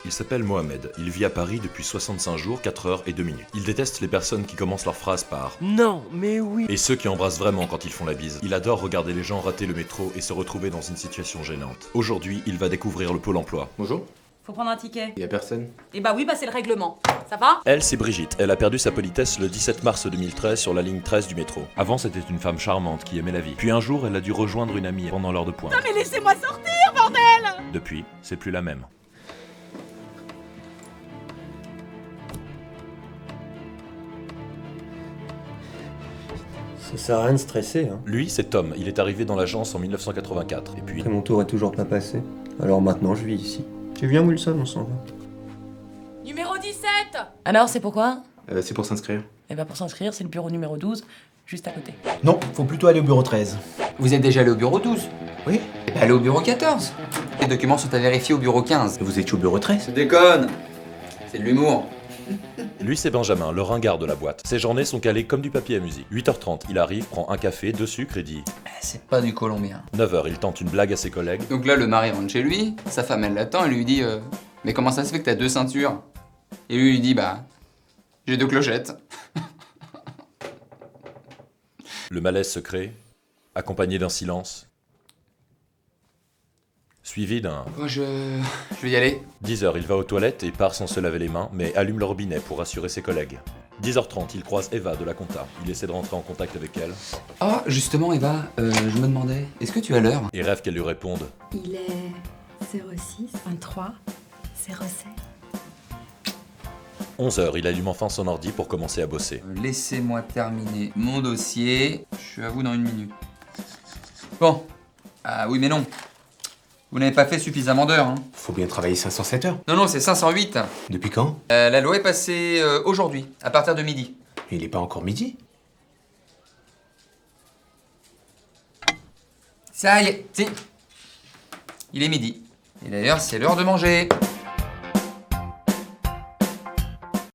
Il s'appelle Mohamed, il vit à Paris depuis 65 jours, 4 heures et 2 minutes. Il déteste les personnes qui commencent leur phrase par « Non, mais oui !» et ceux qui embrassent vraiment quand ils font la bise. Il adore regarder les gens rater le métro et se retrouver dans une situation gênante. Aujourd'hui, il va découvrir le pôle emploi. Bonjour. Faut prendre un ticket. Y a personne. Eh bah oui, bah c'est le règlement. Ça va? Elle, c'est Brigitte. Elle a perdu sa politesse le 17 mars 2013 sur la ligne 13 du métro. Avant, c'était une femme charmante qui aimait la vie. Puis un jour, elle a dû rejoindre une amie pendant l'heure de pointe. Non mais laissez-moi sortir, bordel! Depuis, c'est plus la même. Ça sert à rien de stresser, hein. Lui, c'est Tom. Il est arrivé dans l'agence en 1984. Et puis, Après mon tour est toujours pas passé. Alors maintenant je vis ici. Tu viens Wilson, on s'en va. Numéro 17! Alors, c'est pourquoi? C'est pour s'inscrire. Eh bah pour s'inscrire, c'est le bureau numéro 12, juste à côté. Non, faut plutôt aller au bureau 13. Vous êtes déjà allé au bureau 12? Oui. Eh ben allez au bureau 14. Les documents sont à vérifier au bureau 15. Vous étiez au bureau 13. Je déconne. C'est de l'humour. lui, c'est Benjamin, le ringard de la boîte. Ses journées sont calées comme du papier à musique. 8h30, il arrive, prend un café, 2 sucres et dit C'est pas du colombien. 9h, il tente une blague à ses collègues. Donc là, le mari rentre chez lui, sa femme elle l'attend, elle lui dit Mais comment ça se fait que t'as 2 ceintures? Et lui il dit Bah, j'ai 2 clochettes. Le malaise se crée, accompagné d'un silence, suivi d'un... Moi je vais y aller. 10h, il va aux toilettes et part sans se laver les mains, mais allume le robinet pour rassurer ses collègues. 10h30, il croise Eva de la compta. Il essaie de rentrer en contact avec elle Ah, justement Eva, je me demandais, est-ce que tu as l'heure? et rêve qu'elle lui réponde. Il est 06 23 07. 11h, il allume enfin son ordi pour commencer à bosser. Laissez-moi terminer mon dossier. Je suis à vous dans 1 minute. Bon. Ah oui mais non. Vous n'avez pas fait suffisamment d'heures, hein. Faut bien travailler 507 heures. Non, c'est 508. Depuis quand? La loi est passée aujourd'hui, à partir de midi. Il est pas encore midi. Ça y est, si. Il est midi. Et d'ailleurs, c'est l'heure de manger.